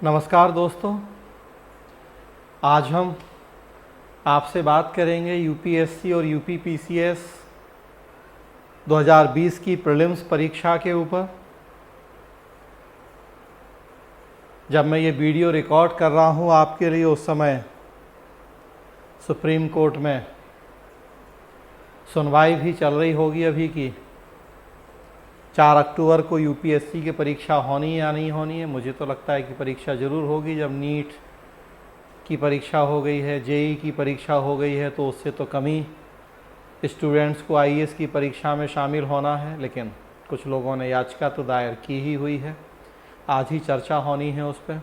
नमस्कार दोस्तों, आज हम आपसे बात करेंगे यूपीएससी और यूपीपीसीएस 2020 की प्रीलिम्स परीक्षा के ऊपर। जब मैं ये वीडियो रिकॉर्ड कर रहा हूँ आपके लिए, उस समय सुप्रीम कोर्ट में सुनवाई भी चल रही होगी अभी की 4 अक्टूबर को यूपीएससी की परीक्षा होनी या नहीं होनी है। मुझे तो लगता है कि परीक्षा ज़रूर होगी। जब नीट की परीक्षा हो गई है, जेई की परीक्षा हो गई है, तो उससे तो कम ही स्टूडेंट्स को आईएएस की परीक्षा में शामिल होना है। लेकिन कुछ लोगों ने याचिका तो दायर की ही हुई है, आज ही चर्चा होनी है उस पर।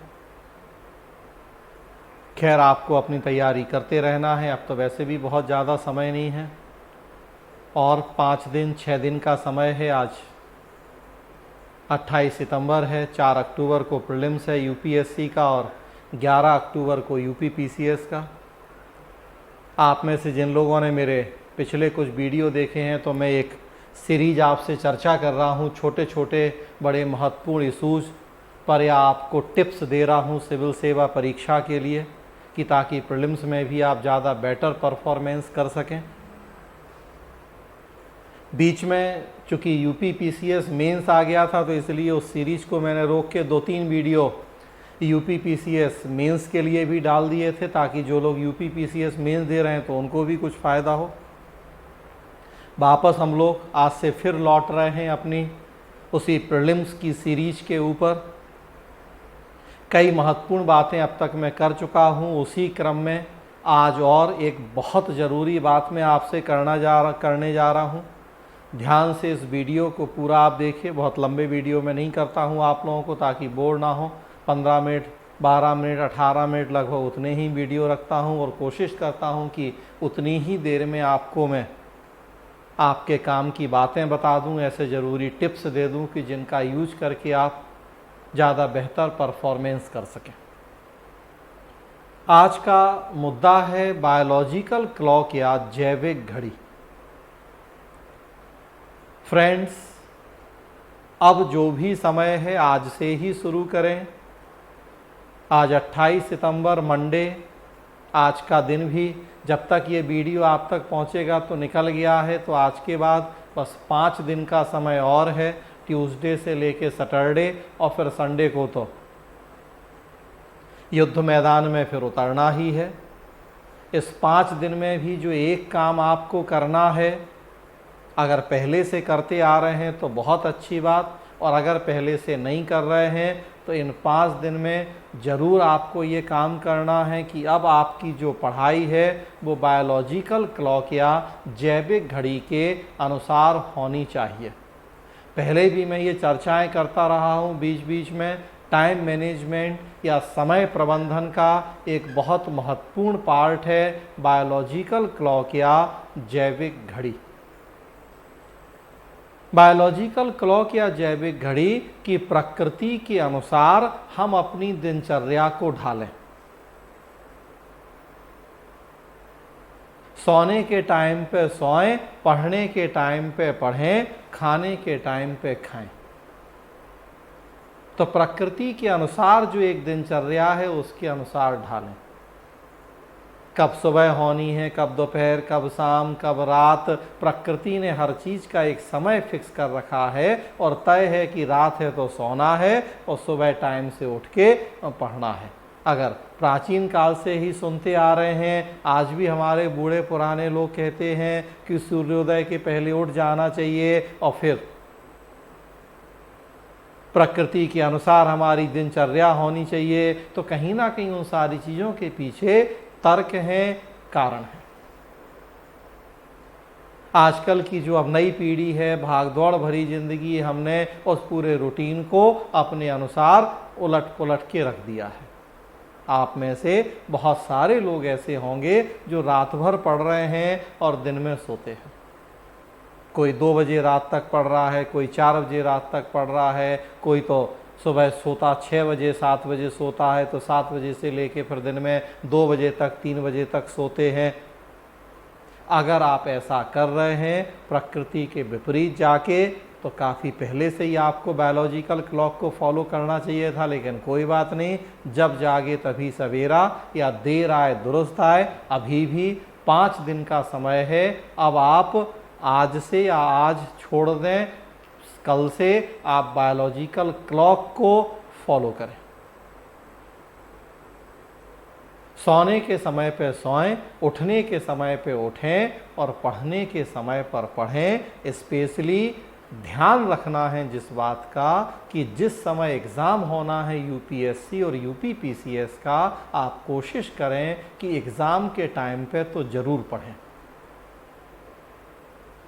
खैर, आपको अपनी तैयारी करते रहना है। अब तो वैसे भी बहुत ज़्यादा समय नहीं है और 5 दिन 6 दिन का समय है। आज 28 सितंबर है, 4 अक्टूबर को प्रीलिम्स है यूपीएससी का और 11 अक्टूबर को यूपीपीसीएस का। आप में से जिन लोगों ने मेरे पिछले कुछ वीडियो देखे हैं, तो मैं एक सीरीज आपसे चर्चा कर रहा हूं, छोटे छोटे बड़े महत्वपूर्ण इशूज़ पर, या आपको टिप्स दे रहा हूं सिविल सेवा परीक्षा के लिए, कि ताकि प्रीलिम्स में भी आप ज़्यादा बेटर परफॉर्मेंस कर सकें। बीच में चूँकि यूपीपीसीएस मेंस आ गया था, तो इसलिए उस सीरीज़ को मैंने रोक के 2-3 वीडियो यूपीपीसीएस मेंस के लिए भी डाल दिए थे, ताकि जो लोग यूपीपीसीएस मेंस दे रहे हैं तो उनको भी कुछ फ़ायदा हो। वापस हम लोग आज से फिर लौट रहे हैं अपनी उसी प्रीलिम्स की सीरीज के ऊपर। कई महत्वपूर्ण बातें अब तक मैं कर चुका हूँ। उसी क्रम में आज और एक बहुत ज़रूरी बात मैं आपसे करने जा रहा हूँ। ध्यान से इस वीडियो को पूरा आप देखिए। बहुत लंबे वीडियो में नहीं करता हूँ आप लोगों को, ताकि बोर ना हो। 15 मिनट, 12 मिनट, 18 मिनट लगभग उतने ही वीडियो रखता हूँ और कोशिश करता हूँ कि उतनी ही देर में आपको मैं आपके काम की बातें बता दूँ, ऐसे ज़रूरी टिप्स दे दूँ कि जिनका यूज करके आप ज़्यादा बेहतर परफॉर्मेंस कर सकें। आज का मुद्दा है बायोलॉजिकल क्लॉक या जैविक घड़ी। फ्रेंड्स, अब जो भी समय है आज से ही शुरू करें। आज 28 सितंबर मंडे, आज का दिन भी जब तक ये वीडियो आप तक पहुंचेगा तो निकल गया है। तो आज के बाद बस 5 दिन का समय और है, ट्यूसडे से लेके सैटरडे, और फिर संडे को तो युद्ध मैदान में फिर उतरना ही है। इस 5 दिन में भी जो एक काम आपको करना है, अगर पहले से करते आ रहे हैं तो बहुत अच्छी बात, और अगर पहले से नहीं कर रहे हैं तो इन 5 दिन में ज़रूर आपको ये काम करना है कि अब आपकी जो पढ़ाई है वो बायोलॉजिकल क्लॉक या जैविक घड़ी के अनुसार होनी चाहिए। पहले भी मैं ये चर्चाएं करता रहा हूँ बीच बीच में। टाइम मैनेजमेंट या समय प्रबंधन का एक बहुत महत्वपूर्ण पार्ट है बायोलॉजिकल क्लॉक या जैविक घड़ी। बायोलॉजिकल क्लॉक या जैविक घड़ी की प्रकृति के अनुसार हम अपनी दिनचर्या को ढालें। सोने के टाइम पे सोएं, पढ़ने के टाइम पे पढ़ें, खाने के टाइम पे खाएं। तो प्रकृति के अनुसार जो एक दिनचर्या है उसके अनुसार ढालें। कब सुबह होनी है, कब दोपहर, कब शाम, कब रात, प्रकृति ने हर चीज़ का एक समय फिक्स कर रखा है और तय है कि रात है तो सोना है और सुबह टाइम से उठ के पढ़ना है। अगर प्राचीन काल से ही सुनते आ रहे हैं, आज भी हमारे बूढ़े पुराने लोग कहते हैं कि सूर्योदय के पहले उठ जाना चाहिए और फिर प्रकृति के अनुसार हमारी दिनचर्या होनी चाहिए। तो कहीं ना कहीं उन सारी चीज़ों के पीछे तर्क हैं, कारण है। आजकल की जो अब नई पीढ़ी है, भागदौड़ भरी जिंदगी, हमने उस पूरे रूटीन को अपने अनुसार उलट पुलट के रख दिया है। आप में से बहुत सारे लोग ऐसे होंगे जो रात भर पढ़ रहे हैं और दिन में सोते हैं। कोई 2 बजे रात तक पढ़ रहा है, कोई 4 बजे रात तक पढ़ रहा है, कोई तो सुबह सोता 6 बजे 7 बजे सोता है, तो 7 बजे से लेके फिर दिन में 2 बजे तक 3 बजे तक सोते हैं। अगर आप ऐसा कर रहे हैं प्रकृति के विपरीत जाके, तो काफ़ी पहले से ही आपको बायोलॉजिकल क्लॉक को फॉलो करना चाहिए था, लेकिन कोई बात नहीं, जब जागे तभी सवेरा, या देर आए दुरुस्त आए। अभी भी 5 दिन का समय है। अब आप आज से या आज छोड़ दें, कल से आप बायोलॉजिकल क्लॉक को फॉलो करें। सोने के समय पे सोएं, उठने के समय पे उठें और पढ़ने के समय पर पढ़ें। स्पेशली ध्यान रखना है जिस बात का कि जिस समय एग्ज़ाम होना है यूपीएससी और यूपीपीसीएस का, आप कोशिश करें कि एग्ज़ाम के टाइम पे तो ज़रूर पढ़ें।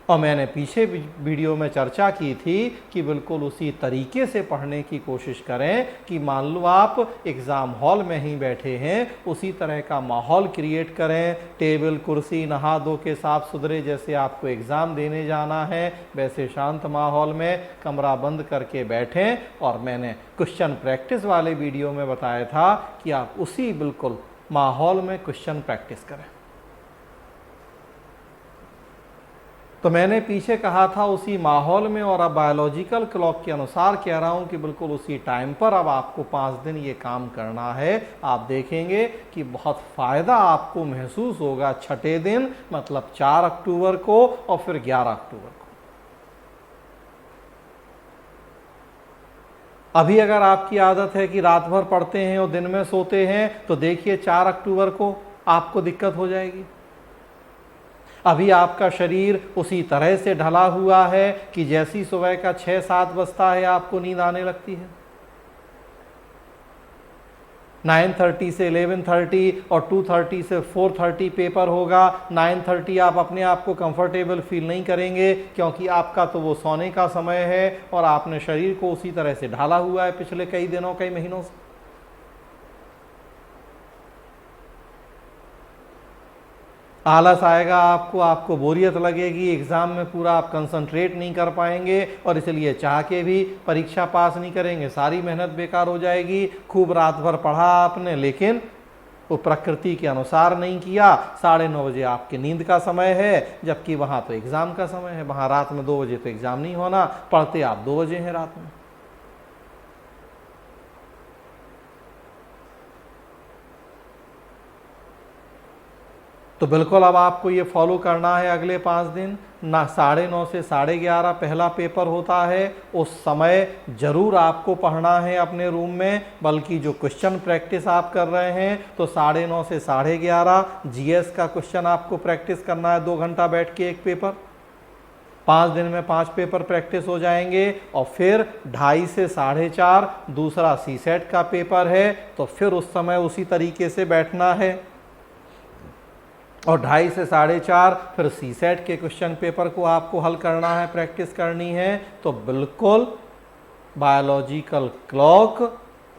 और मैंने पीछे वीडियो में चर्चा की थी कि बिल्कुल उसी तरीके से पढ़ने की कोशिश करें कि मान लो आप एग्ज़ाम हॉल में ही बैठे हैं, उसी तरह का माहौल क्रिएट करें। टेबल कुर्सी नहा धो के साफ सुथरे, जैसे आपको एग्ज़ाम देने जाना है वैसे शांत माहौल में कमरा बंद करके बैठें। और मैंने क्वेश्चन प्रैक्टिस वाले वीडियो में बताया था कि आप उसी बिल्कुल माहौल में क्वेश्चन प्रैक्टिस करें। तो मैंने पीछे कहा था उसी माहौल में, और अब बायोलॉजिकल क्लॉक के अनुसार कह रहा हूं कि बिल्कुल उसी टाइम पर अब आपको 5 दिन ये काम करना है। आप देखेंगे कि बहुत फ़ायदा आपको महसूस होगा। छठे दिन मतलब 4 अक्टूबर को और फिर 11 अक्टूबर को। अभी अगर आपकी आदत है कि रात भर पढ़ते हैं और दिन में सोते हैं, तो देखिए 4 अक्टूबर को आपको दिक्कत हो जाएगी। अभी आपका शरीर उसी तरह से ढला हुआ है कि जैसी सुबह का 6-7 बजता है आपको नींद आने लगती है। 9:30 से 11:30 और 2:30 से 4:30 पेपर होगा। 9:30 आप अपने आप को कंफर्टेबल फील नहीं करेंगे, क्योंकि आपका तो वो सोने का समय है और आपने शरीर को उसी तरह से ढाला हुआ है पिछले कई दिनों कई महीनों से। आलस आएगा आपको बोरियत लगेगी, एग्ज़ाम में पूरा आप कंसंट्रेट नहीं कर पाएंगे और इसलिए चाह के भी परीक्षा पास नहीं करेंगे। सारी मेहनत बेकार हो जाएगी। खूब रात भर पढ़ा आपने, लेकिन वो प्रकृति के अनुसार नहीं किया। 9:30 बजे आपकी नींद का समय है, जबकि वहाँ तो एग्ज़ाम का समय है। वहाँ रात में 2 बजे तो एग्ज़ाम नहीं होना, पढ़ते आप 2 बजे हैं रात में। तो बिल्कुल अब आपको ये फॉलो करना है अगले 5 दिन। ना 9:30 से 11:30 पहला पेपर होता है, उस समय ज़रूर आपको पढ़ना है अपने रूम में। बल्कि जो क्वेश्चन प्रैक्टिस आप कर रहे हैं, तो 9:30 से 11:30 जीएस का क्वेश्चन आपको प्रैक्टिस करना है। 2 घंटा बैठ के एक पेपर। 5 दिन में 5 पेपर प्रैक्टिस हो जाएंगे। और फिर 2:30 से 4:30 दूसरा सीसेट का पेपर है, तो फिर उस समय उसी तरीके से बैठना है। और 2:30 से 4:30 फिर सीसेट के क्वेश्चन पेपर को आपको हल करना है, प्रैक्टिस करनी है। तो बिल्कुल बायोलॉजिकल क्लॉक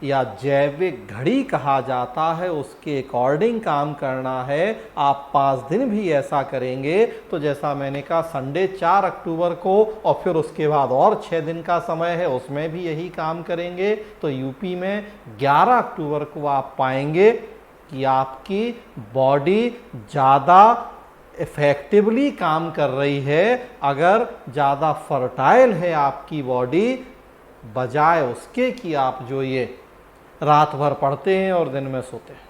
या जैविक घड़ी कहा जाता है, उसके अकॉर्डिंग काम करना है। आप 5 दिन भी ऐसा करेंगे तो जैसा मैंने कहा, संडे 4 अक्टूबर को और फिर उसके बाद और 6 दिन का समय है, उसमें भी यही काम करेंगे। तो यूपी में 11 अक्टूबर को आप पाएंगे कि आपकी बॉडी ज़्यादा इफ़ेक्टिवली काम कर रही है। अगर ज़्यादा फर्टाइल है आपकी बॉडी, बजाय उसके कि आप जो ये रात भर पढ़ते हैं और दिन में सोते हैं।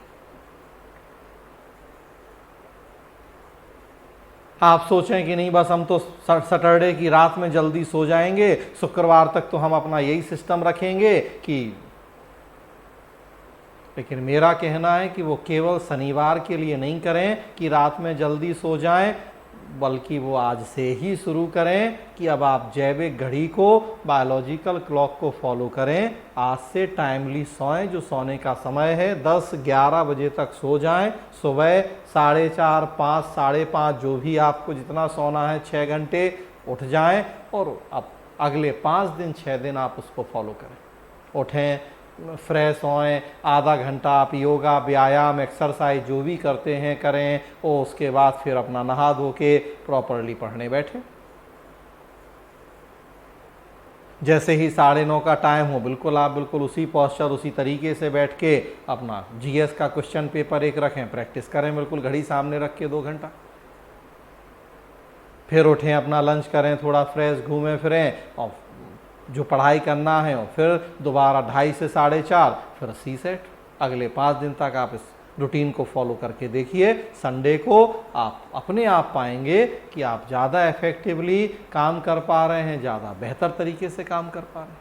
आप सोचें कि नहीं बस हम तो सैटरडे की रात में जल्दी सो जाएंगे, शुक्रवार तक तो हम अपना यही सिस्टम रखेंगे कि, लेकिन मेरा कहना है कि वो केवल शनिवार के लिए नहीं करें कि रात में जल्दी सो जाएं, बल्कि वो आज से ही शुरू करें कि अब आप जैविक घड़ी को, बायोलॉजिकल क्लॉक को फॉलो करें। आज से टाइमली सोएं, जो सोने का समय है 10-11 बजे तक सो जाएं। सुबह 4:30, 5, 5:30 जो भी आपको जितना सोना है 6 घंटे उठ जाएं। और अब अगले 5 दिन 6 दिन आप उसको फॉलो करें। उठें, फ्रेश होएं, आधा घंटा आप योगा, व्यायाम, एक्सरसाइज जो भी करते हैं करें, और उसके बाद फिर अपना नहा धो के प्रॉपरली पढ़ने बैठें। जैसे ही 9:30 का टाइम हो, बिल्कुल आप बिल्कुल उसी पोस्चर, उसी तरीके से बैठ के अपना जीएस का क्वेश्चन पेपर एक रखें, प्रैक्टिस करें बिल्कुल घड़ी सामने रख के 2 घंटा। फिर उठें, अपना लंच करें, थोड़ा फ्रेश घूमें फिरें, और जो पढ़ाई करना है और फिर दोबारा 2:30 से 4:30 फिर सी सेट। अगले 5 दिन तक आप इस रूटीन को फॉलो करके देखिए। संडे को आप अपने आप पाएंगे कि आप ज़्यादा इफेक्टिवली काम कर पा रहे हैं, ज़्यादा बेहतर तरीके से काम कर पा रहे हैं।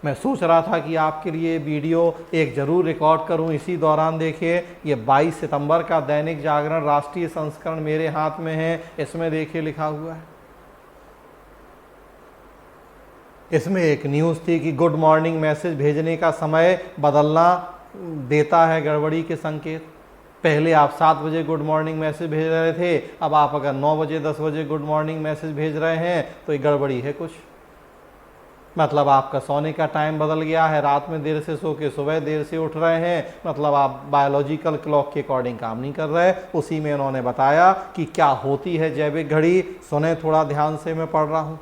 मैं सोच रहा था कि आपके लिए वीडियो एक ज़रूर रिकॉर्ड करूं इसी दौरान। देखिए, ये 22 सितंबर का दैनिक जागरण राष्ट्रीय संस्करण मेरे हाथ में है। इसमें देखिए लिखा हुआ है, इसमें एक न्यूज़ थी कि गुड मॉर्निंग मैसेज भेजने का समय बदलना देता है गड़बड़ी के संकेत। पहले आप 7 बजे गुड मॉर्निंग मैसेज भेज रहे थे, अब आप अगर 9 बजे 10 बजे गुड मॉर्निंग मैसेज भेज रहे हैं तो ये गड़बड़ी है कुछ। मतलब आपका सोने का टाइम बदल गया है, रात में देर से सो के सुबह देर से उठ रहे हैं, मतलब आप बायोलॉजिकल क्लॉक के अकॉर्डिंग काम नहीं कर रहे। उसी में उन्होंने बताया कि क्या होती है जैविक घड़ी। सुने थोड़ा ध्यान से, मैं पढ़ रहा हूँ।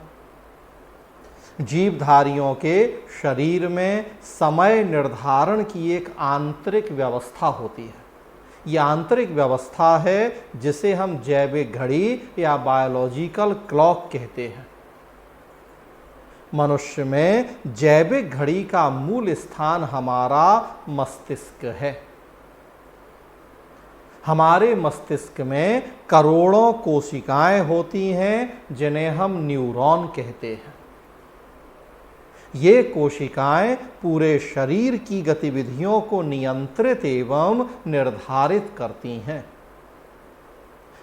जीवधारियों के शरीर में समय निर्धारण की एक आंतरिक व्यवस्था होती है। यह आंतरिक व्यवस्था है जिसे हम जैविक घड़ी या बायोलॉजिकल क्लॉक कहते हैं। मनुष्य में जैविक घड़ी का मूल स्थान हमारा मस्तिष्क है। हमारे मस्तिष्क में करोड़ों कोशिकाएं होती हैं जिन्हें हम न्यूरॉन कहते हैं। ये कोशिकाएं पूरे शरीर की गतिविधियों को नियंत्रित एवं निर्धारित करती हैं।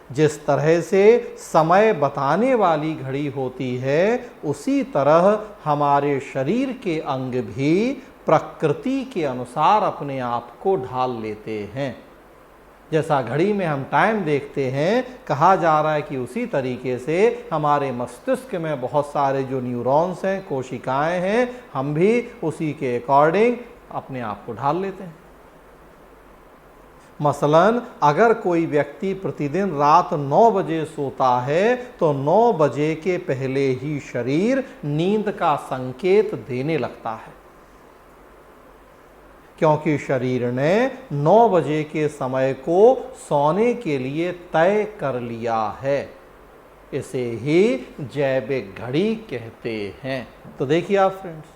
जिस तरह से समय बताने वाली घड़ी होती है, उसी तरह हमारे शरीर के अंग भी प्रकृति के अनुसार अपने आप को ढाल लेते हैं। जैसा घड़ी में हम टाइम देखते हैं, कहा जा रहा है कि उसी तरीके से हमारे मस्तिष्क में बहुत सारे जो न्यूरॉन्स हैं, कोशिकाएं हैं, हम भी उसी के अकॉर्डिंग अपने आप को ढाल लेते हैं। मसलन अगर कोई व्यक्ति प्रतिदिन रात 9 बजे सोता है तो 9 बजे के पहले ही शरीर नींद का संकेत देने लगता है, क्योंकि शरीर ने 9 बजे के समय को सोने के लिए तय कर लिया है। इसे ही जैविक घड़ी कहते हैं। तो देखिए आप फ्रेंड्स,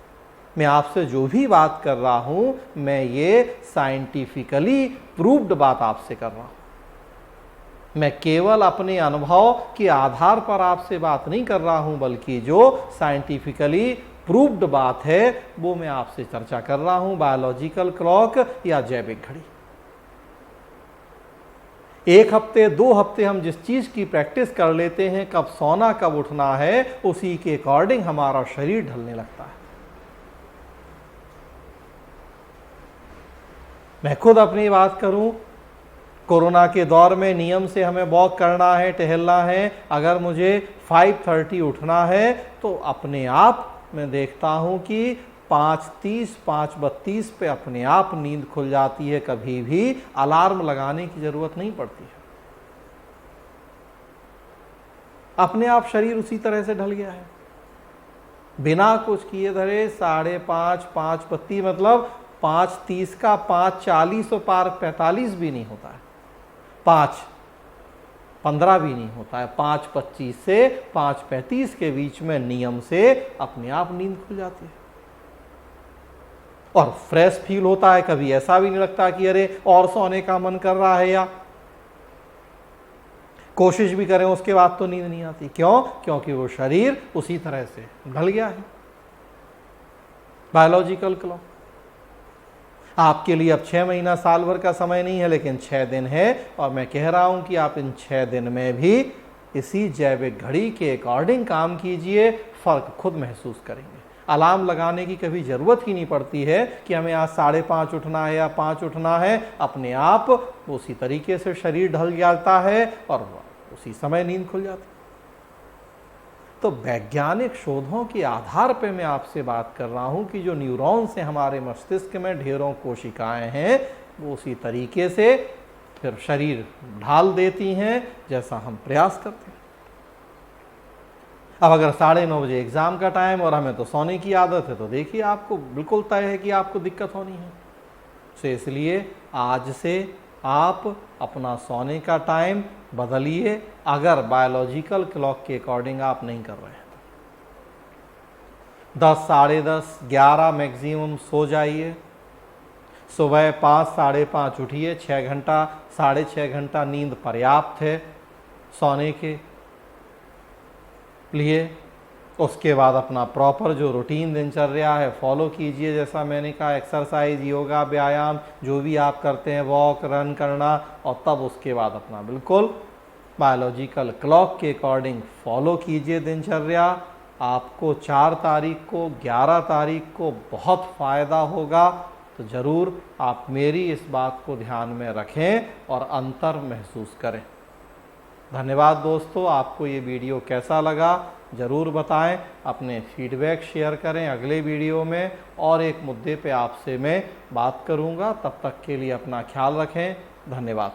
मैं आपसे जो भी बात कर रहा हूं, मैं ये साइंटिफिकली प्रूव्ड बात आपसे कर रहा हूं। मैं केवल अपने अनुभव के आधार पर आपसे बात नहीं कर रहा हूं, बल्कि जो साइंटिफिकली प्रूव्ड बात है वो मैं आपसे चर्चा कर रहा हूं। बायोलॉजिकल क्लॉक या जैविक घड़ी। 1 हफ्ते 2 हफ्ते हम जिस चीज की प्रैक्टिस कर लेते हैं, कब सोना कब उठना है, उसी के अकॉर्डिंग हमारा शरीर ढलने लगता है। मैं खुद अपनी बात करूं, कोरोना के दौर में नियम से हमें वॉक करना है, टहलना है। अगर मुझे 5:30 उठना है तो अपने आप मैं देखता हूं कि 5:30 5:32 पे अपने आप नींद खुल जाती है। कभी भी अलार्म लगाने की जरूरत नहीं पड़ती है, अपने आप शरीर उसी तरह से ढल गया है, बिना कुछ किए धरे। 5:30 5:32 मतलब 5:30 का 5:40 और 5:45 भी नहीं होता है, 5:15 भी नहीं होता है। 5:25 से 5:35 के बीच में नियम से अपने आप नींद खुल जाती है और फ्रेश फील होता है। कभी ऐसा भी नहीं लगता कि अरे और सोने का मन कर रहा है, या कोशिश भी करें उसके बाद तो नींद नहीं आती। क्यों? क्योंकि वो शरीर उसी तरह से ढल गया है। बायोलॉजिकल क्लॉक आपके लिए अब 6 महीना साल भर का समय नहीं है, लेकिन 6 दिन है, और मैं कह रहा हूं कि आप इन 6 दिन में भी इसी जैविक घड़ी के अकॉर्डिंग काम कीजिए, फर्क खुद महसूस करेंगे। अलार्म लगाने की कभी जरूरत ही नहीं पड़ती है कि हमें आज 5:30 उठना है या 5 उठना है। अपने आप उसी तरीके से शरीर ढल जाता है और उसी समय नींद खुल जाती है। तो वैज्ञानिक शोधों के आधार पर मैं आपसे बात कर रहा हूं कि जो न्यूरॉन्स हैं हमारे मस्तिष्क में, ढेरों कोशिकाएं हैं, वो उसी तरीके से फिर शरीर ढाल देती हैं जैसा हम प्रयास करते हैं। अब अगर 9:30 बजे एग्जाम का टाइम और हमें तो सोने की आदत है, तो देखिए आपको बिल्कुल तय है कि आपको दिक्कत होनी है। तो इसलिए आज से आप अपना सोने का टाइम बदलिए अगर बायोलॉजिकल क्लॉक के अकॉर्डिंग आप नहीं कर रहे हैं। 10, साढ़े 10, 11 मैक्सिमम सो जाइए। सुबह 5, साढ़े 5 उठिए। 6 घंटा, साढ़े 6 घंटा नींद पर्याप्त है सोने के लिए। उसके बाद अपना प्रॉपर जो रूटीन दिनचर्या है फॉलो कीजिए। जैसा मैंने कहा, एक्सरसाइज, योगा, व्यायाम जो भी आप करते हैं, वॉक, रन करना, और तब उसके बाद अपना बिल्कुल बायोलॉजिकल क्लॉक के अकॉर्डिंग फॉलो कीजिए दिनचर्या। आपको 4 तारीख को, 11 तारीख को बहुत फ़ायदा होगा। तो ज़रूर आप मेरी इस बात को ध्यान में रखें और अंतर महसूस करें। धन्यवाद दोस्तों। आपको ये वीडियो कैसा लगा ज़रूर बताएं, अपने फीडबैक शेयर करें। अगले वीडियो में और एक मुद्दे पे आपसे मैं बात करूंगा। तब तक के लिए अपना ख्याल रखें। धन्यवाद।